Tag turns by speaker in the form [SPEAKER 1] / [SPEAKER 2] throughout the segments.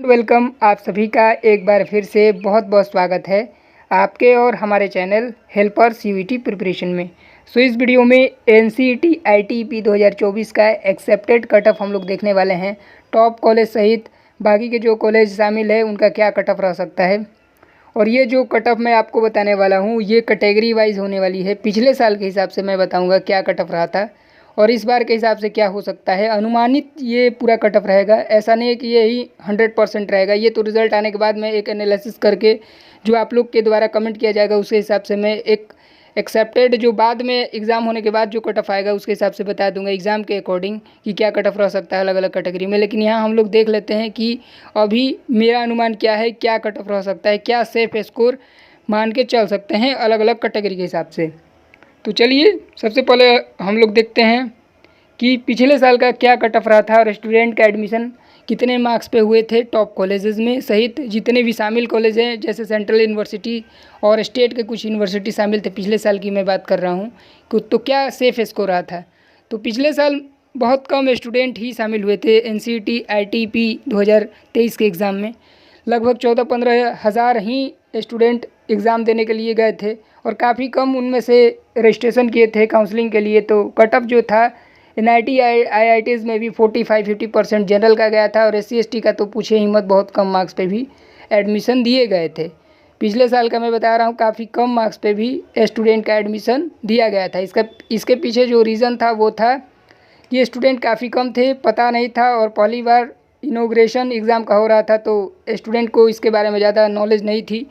[SPEAKER 1] Welcome. आप सभी का एक बार फिर से बहुत बहुत स्वागत है आपके और हमारे चैनल हेल्पर्स यूईटी प्रिपरेशन में। इस वीडियो में एनसीईटी आईटीईपी 2024 का एक्सेप्टेड कट ऑफ हम लोग देखने वाले हैं। टॉप कॉलेज सहित बाकी के जो कॉलेज शामिल है उनका क्या कट ऑफ रह सकता है, और ये जो कट ऑफ मैं आपको बताने वाला हूँ ये कैटेगरी वाइज होने वाली है। पिछले साल के हिसाब से मैं बताऊँगा क्या कट ऑफ रहा था और इस बार के हिसाब से क्या हो सकता है। अनुमानित ये पूरा कट ऑफ रहेगा, ऐसा नहीं है कि यही 100% रहेगा। ये तो रिज़ल्ट आने के बाद मैं एक एनालिसिस करके जो आप लोग के द्वारा कमेंट किया जाएगा उसके हिसाब से मैं एक एक्सेप्टेड जो बाद में एग्ज़ाम होने के बाद जो कट ऑफ आएगा उसके हिसाब से बता दूंगा एग्ज़ाम के अकॉर्डिंग कि क्या कट ऑफ रह सकता है अलग अलग कैटेगरी में। लेकिन यहाँ हम लोग देख लेते हैं कि अभी मेरा अनुमान क्या है, क्या कट ऑफ रह सकता है, क्या सेफ स्कोर मान के चल सकते हैं अलग अलग कैटेगरी के हिसाब से। तो चलिए सबसे पहले हम लोग देखते हैं कि पिछले साल का क्या कट ऑफ रहा था और स्टूडेंट का एडमिशन कितने मार्क्स पे हुए थे टॉप कॉलेजेस में, सहित जितने भी शामिल कॉलेज हैं जैसे सेंट्रल यूनिवर्सिटी और स्टेट के कुछ यूनिवर्सिटी शामिल थे। पिछले साल की मैं बात कर रहा हूँ तो क्या सेफ स्कोर रहा था। तो पिछले साल बहुत कम स्टूडेंट ही शामिल हुए थे एनसीईटी आईटीईपी 2023 के एग्ज़ाम में। लगभग 14-15 हज़ार ही स्टूडेंट एग्ज़ाम देने के लिए गए थे और काफ़ी कम उनमें से रजिस्ट्रेशन किए थे काउंसलिंग के लिए। तो कट ऑफ जो था एनआईटी आईआईटीज़ में भी 45-50% जनरल का गया था और एससी एसटी का तो पूछे ही मत, बहुत कम मार्क्स पे भी एडमिशन दिए गए थे। पिछले साल का मैं बता रहा हूँ काफ़ी कम मार्क्स पे भी स्टूडेंट का एडमिशन दिया गया था। इसके पीछे जो रीज़न था वो था कि स्टूडेंट काफ़ी कम थे, पता नहीं था और पहली बार इनॉग्रेशन एग्ज़ाम का हो रहा था तो स्टूडेंट को इसके बारे में ज़्यादा नॉलेज नहीं थी।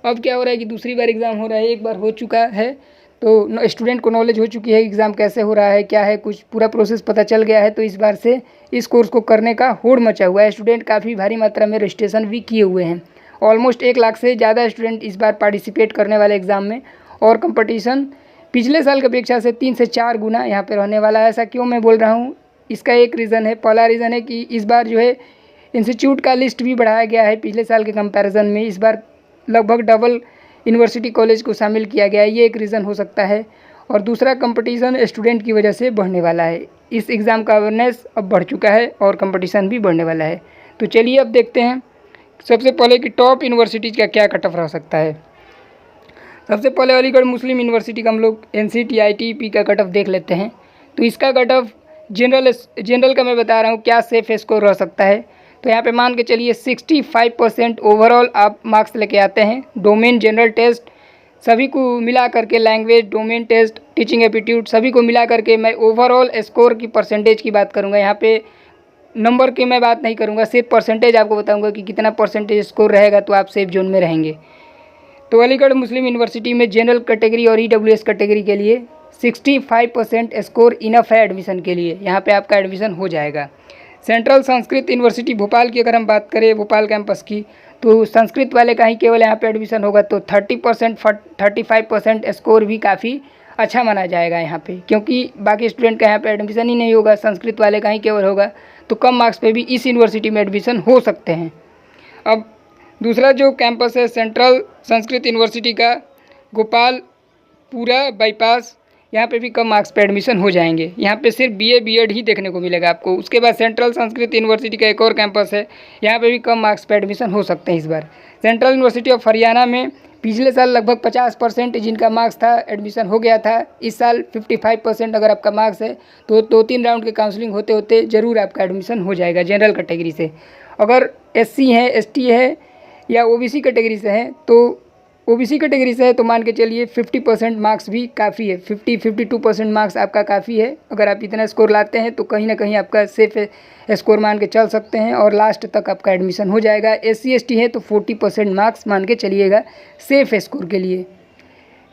[SPEAKER 1] अब क्या हो रहा है कि दूसरी बार एग्ज़ाम हो रहा है, एक बार हो चुका है तो स्टूडेंट को नॉलेज हो चुकी है एग्ज़ाम कैसे हो रहा है, क्या है, कुछ पूरा प्रोसेस पता चल गया है। तो इस बार से इस कोर्स को करने का होड़ मचा हुआ है। स्टूडेंट काफ़ी भारी मात्रा में रजिस्ट्रेशन भी किए हुए हैं। ऑलमोस्ट 1 लाख से ज़्यादा स्टूडेंट इस बार पार्टिसिपेट करने वाले एग्ज़ाम में और कंपटीशन पिछले साल की अपेक्षा से 3 से 4 गुना यहाँ पर रहने वाला है। ऐसा क्यों मैं बोल रहा हूँ, इसका एक रीज़न है। पहला रीज़न है कि इस बार जो है इंस्टीट्यूट का लिस्ट भी बढ़ाया गया है। पिछले साल के कंपैरिजन में इस बार लगभग डबल यूनिवर्सिटी कॉलेज को शामिल किया गया है, ये एक रीज़न हो सकता है। और दूसरा कंपटीशन स्टूडेंट की वजह से बढ़ने वाला है। इस एग्ज़ाम का अवेयरनेस अब बढ़ चुका है और कंपटीशन भी बढ़ने वाला है। तो चलिए अब देखते हैं सबसे पहले कि टॉप यूनिवर्सिटीज़ का क्या कट ऑफ रह सकता है। सबसे पहले अलीगढ़ मुस्लिम यूनिवर्सिटी का हम लोग एनसीईटी आईटीईपी का कट ऑफ देख लेते हैं। तो इसका कट ऑफ जनरल का मैं बता रहा हूँ क्या सेफ स्कोर रह सकता है। तो यहाँ पे मान के चलिए 65% ओवरऑल आप मार्क्स लेके आते हैं। डोमेन, जनरल टेस्ट सभी को मिला करके, language, domain test, teaching aptitude सभी को मिला करके मैं ओवरऑल स्कोर की परसेंटेज की बात करूँगा। यहाँ पे नंबर की मैं बात नहीं करूँगा, सिर्फ परसेंटेज आपको बताऊँगा कि कितना परसेंटेज स्कोर रहेगा तो आप सेफ जोन में रहेंगे। तो अलीगढ़ मुस्लिम यूनिवर्सिटी में जनरल कैटेगरी और ईडब्ल्यूएस कैटेगरी के लिए 65% स्कोर इनफ है एडमिशन के लिए, यहाँ पे आपका एडमिशन हो जाएगा। सेंट्रल संस्कृत यूनिवर्सिटी भोपाल की अगर हम बात करें, भोपाल कैंपस की, तो संस्कृत वाले का ही केवल यहाँ पे एडमिशन होगा तो 35% स्कोर भी काफ़ी अच्छा माना जाएगा यहाँ पे, क्योंकि बाकी स्टूडेंट का यहाँ पे एडमिशन ही नहीं होगा, संस्कृत वाले का ही केवल होगा। तो कम मार्क्स पे भी इस यूनिवर्सिटी में एडमिशन हो सकते हैं। अब दूसरा जो कैंपस है सेंट्रल संस्कृत यूनिवर्सिटी का गोपालपुरा बाईपास, यहाँ पे भी कम मार्क्स पे एडमिशन हो जाएंगे। यहाँ पे सिर्फ बीए बीएड ही देखने को मिलेगा आपको। उसके बाद सेंट्रल संस्कृत यूनिवर्सिटी का एक और कैंपस है, यहाँ पे भी कम मार्क्स पे एडमिशन हो सकते हैं इस बार। सेंट्रल यूनिवर्सिटी ऑफ हरियाणा में पिछले साल लगभग 50% जिनका मार्क्स था एडमिशन हो गया था। इस साल 55% अगर आपका मार्क्स है तो 2-3 राउंड के काउंसलिंग होते होते ज़रूर आपका एडमिशन हो जाएगा जनरल कैटेगरी से। अगर एससी है, एसटी है या ओबीसी कैटेगरी से है तो ओबीसी कैटेगरी से है तो मान के चलिए 50% मार्क्स भी काफ़ी है। 52% मार्क्स आपका काफ़ी है। अगर आप इतना स्कोर लाते हैं तो कहीं ना कहीं आपका सेफ स्कोर मान के चल सकते हैं और लास्ट तक आपका एडमिशन हो जाएगा। एससी एसटी है तो 40% मार्क्स मान के चलिएगा सेफ स्कोर के लिए।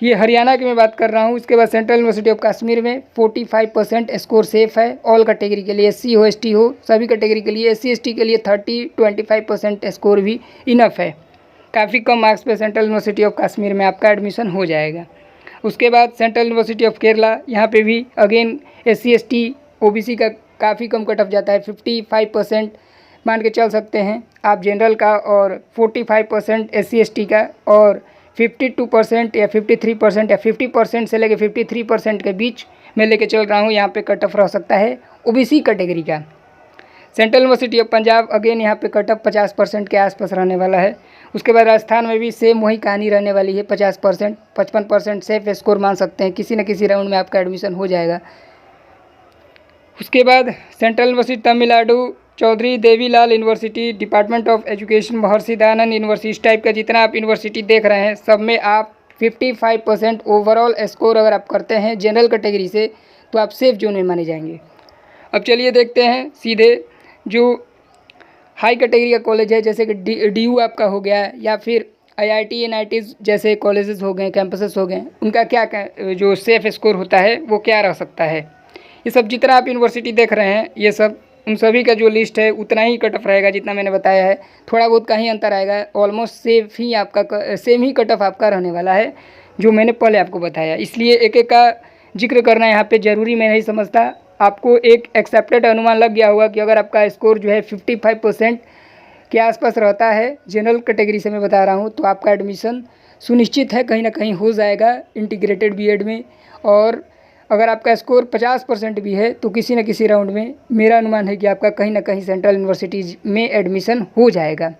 [SPEAKER 1] ये हरियाणा की मैं बात कर रहा हूँ। उसके बाद सेंट्रल यूनिवर्सिटी ऑफ कश्मीर में 45% स्कोर सेफ है ऑल कैटेगरी के लिए, एससी हो, एसटी हो, सभी कैटेगरी के लिए। एससी एसटी के लिए 30-25% स्कोर भी इनफ है। काफ़ी कम मार्क्स पे सेंट्रल यूनिवर्सिटी ऑफ कश्मीर में आपका एडमिशन हो जाएगा। उसके बाद सेंट्रल यूनिवर्सिटी ऑफ केरला, यहाँ पे भी अगेन एससी एसटी ओबीसी का काफ़ी कम कट ऑफ जाता है। 55% मान के चल सकते हैं आप जनरल का और 45% एससी एसटी का और 52% या 53% या 50% से लेके 53% के बीच में लेके चल रहा हूँ। यहाँ पे कट ऑफ रह सकता है ओबीसी कैटेगरी का। Central university of Punjab, again यहाँ पे कट ऑफ 50% के आसपास रहने वाला है। उसके बाद राजस्थान में भी सेम वही कहानी रहने वाली है, 50%, 55% सेफ स्कोर मान सकते हैं, किसी न किसी राउंड में आपका एडमिशन हो जाएगा। उसके बाद Central University Tamil Nadu, Chaudhary Devilal University, Department of Education, Maharshi Dayanand university, इस टाइप का जितना आप यूनिवर्सिटी देख रहे हैं सब में आप 55% ओवरऑल स्कोर अगर आप करते हैं जनरल कैटेगरी से तो आप सेफ जोन में माने जाएंगे। अब चलिए देखते हैं सीधे जो हाई कैटेगरी का कॉलेज है, जैसे कि DU आपका हो गया या फिर IIT NITs जैसे कॉलेजेस हो गए, कैंपसेस हो गए, उनका क्या जो सेफ स्कोर होता है वो क्या रह सकता है। ये सब जितना आप यूनिवर्सिटी देख रहे हैं ये सब उन सभी का जो लिस्ट है उतना ही कट ऑफ रहेगा जितना मैंने बताया है, थोड़ा बहुत का ही अंतर आएगा, ऑलमोस्ट सेम ही कट ऑफ आपका रहने वाला है जो मैंने पहले आपको बताया। इसलिए एक एक का जिक्र करना यहाँ पे ज़रूरी मैं नहीं समझता। आपको एक एक्सेप्टेड अनुमान लग गया होगा कि अगर आपका स्कोर जो है 55% के आसपास रहता है जनरल कैटेगरी से मैं बता रहा हूँ तो आपका एडमिशन सुनिश्चित है कहीं ना कहीं हो जाएगा इंटीग्रेटेड बीएड में। और अगर आपका स्कोर 50% भी है तो किसी न किसी राउंड में मेरा अनुमान है कि आपका कहीं ना कहीं सेंट्रल यूनिवर्सिटीज़ में एडमिशन हो जाएगा।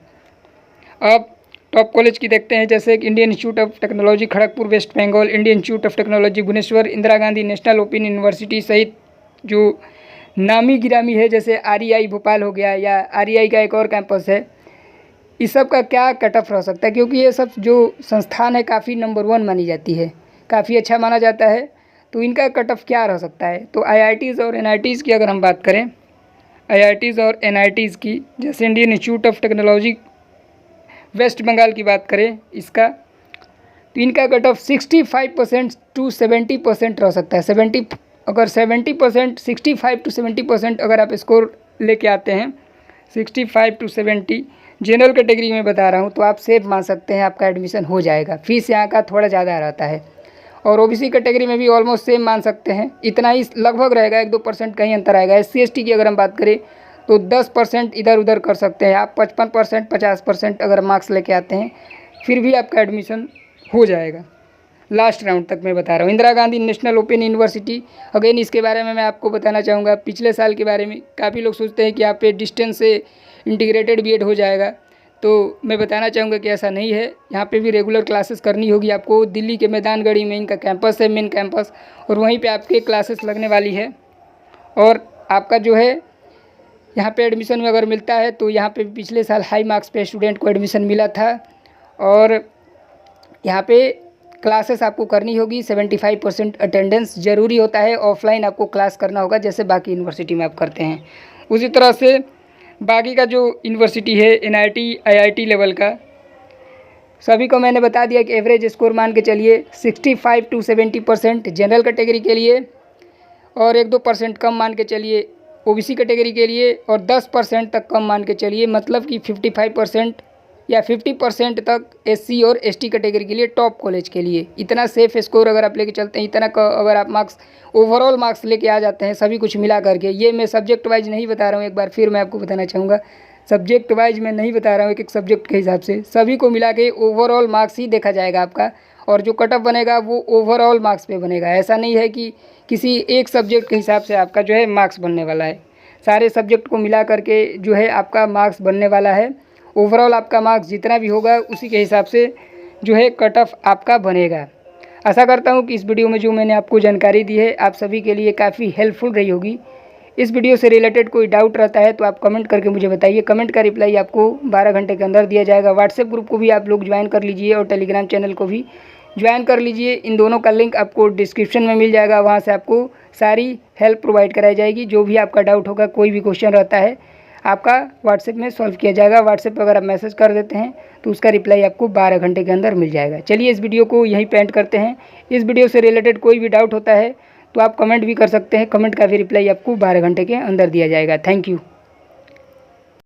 [SPEAKER 1] अब टॉप कॉलेज की देखते हैं, जैसे Indian Institute of Technology Kharagpur West Bengal, Indian Institute of Technology Bhubaneswar, Indira Gandhi National Open University सहित जो नामी गिरामी है जैसे REI भोपाल हो गया या REI का एक और कैंपस है, इस सब का क्या कट ऑफ रह सकता है, क्योंकि ये सब जो संस्थान है काफ़ी नंबर 1 मानी जाती है, काफ़ी अच्छा माना जाता है, तो इनका कट ऑफ क्या रह सकता है। तो IITs और NITs की अगर हम बात करें, IITs और NITs की, जैसे Indian Institute of Technology West Bengal की बात करें इसका, तो इनका कट ऑफ 65% टू 70% रह सकता है। 70% 65 टू 70% अगर आप स्कोर लेके आते हैं, 65 टू 70 जनरल कैटेगरी में बता रहा हूँ, तो आप सेफ मान सकते हैं आपका एडमिशन हो जाएगा। फीस यहाँ का थोड़ा ज़्यादा रहता है और OBC कैटेगरी में भी ऑलमोस्ट सेम मान सकते हैं, इतना ही लगभग रहेगा, 1-2% कहीं अंतर आएगा। SC ST की अगर हम बात करें तो 10% इधर उधर कर सकते हैं आप, 55% 50% अगर मार्क्स लेके आते हैं फिर भी आपका एडमिशन हो जाएगा लास्ट राउंड तक मैं बता रहा हूँ। Indira Gandhi National Open university, again इसके बारे में मैं आपको बताना चाहूँगा पिछले साल के बारे में। काफ़ी लोग सोचते हैं कि आप पे डिस्टेंस से इंटीग्रेटेड बीएड हो जाएगा, तो मैं बताना चाहूँगा कि ऐसा नहीं है। यहाँ पे भी रेगुलर क्लासेस करनी होगी आपको। दिल्ली के मैदानगढ़ी में इनका कैंपस है, मेन कैंपस, और वहीं पे आपके क्लासेस लगने वाली है। और आपका जो है यहाँ पे एडमिशन में अगर मिलता है तो यहाँ पे पिछले साल हाई मार्क्स पे स्टूडेंट को एडमिशन मिला था। और यहाँ पे क्लासेस आपको करनी होगी, 75% अटेंडेंस ज़रूरी होता है, ऑफलाइन आपको क्लास करना होगा जैसे बाकी यूनिवर्सिटी में आप करते हैं। उसी तरह से बाकी का जो यूनिवर्सिटी है NIT IIT लेवल का, सभी को मैंने बता दिया कि एवरेज स्कोर मान के चलिए 65 टू 70% जनरल कैटेगरी के लिए, और 1-2% कम मान के चलिए OBC कैटेगरी के लिए, और 10% तक कम मान के चलिए, मतलब कि 55% या 50% तक SC और ST कैटेगरी के लिए टॉप कॉलेज के लिए। इतना सेफ स्कोर अगर आप लेके चलते हैं, इतना अगर आप मार्क्स ओवरऑल मार्क्स लेके आ जाते हैं सभी कुछ मिला करके, ये मैं सब्जेक्ट वाइज नहीं बता रहा हूँ, एक बार फिर मैं आपको बताना चाहूँगा, सब्जेक्ट वाइज मैं नहीं बता रहा हूँ, एक एक सब्जेक्ट के हिसाब से सभी को मिला के ओवरऑल मार्क्स ही देखा जाएगा आपका, और जो कट ऑफ बनेगा वो ओवरऑल मार्क्स पे बनेगा। ऐसा नहीं है कि किसी एक सब्जेक्ट के हिसाब से आपका जो है मार्क्स बनने वाला है, सारे सब्जेक्ट को मिला करके जो है आपका मार्क्स बनने वाला है। ओवरऑल आपका मार्क्स जितना भी होगा उसी के हिसाब से जो है कट ऑफ आपका बनेगा। आशा करता हूँ कि इस वीडियो में जो मैंने आपको जानकारी दी है आप सभी के लिए काफ़ी हेल्पफुल रही होगी। इस वीडियो से रिलेटेड कोई डाउट रहता है तो आप कमेंट करके मुझे बताइए। कमेंट का रिप्लाई आपको 12 घंटे के अंदर दिया जाएगा। व्हाट्सएप ग्रुप को भी आप लोग ज्वाइन कर लीजिए और टेलीग्राम चैनल को भी ज्वाइन कर लीजिए। इन दोनों का लिंक आपको डिस्क्रिप्शन में मिल जाएगा, वहाँ से आपको सारी हेल्प प्रोवाइड कराई जाएगी। जो भी आपका डाउट होगा, कोई भी क्वेश्चन रहता है, आपका व्हाट्सएप में सॉल्व किया जाएगा। व्हाट्सएप पर अगर आप मैसेज कर देते हैं तो उसका रिप्लाई आपको 12 घंटे के अंदर मिल जाएगा। चलिए इस वीडियो को यहीं पे एंड करते हैं। इस वीडियो से रिलेटेड कोई भी डाउट होता है तो आप कमेंट भी कर सकते हैं। कमेंट का भी रिप्लाई आपको 12 घंटे के अंदर दिया जाएगा। Thank you.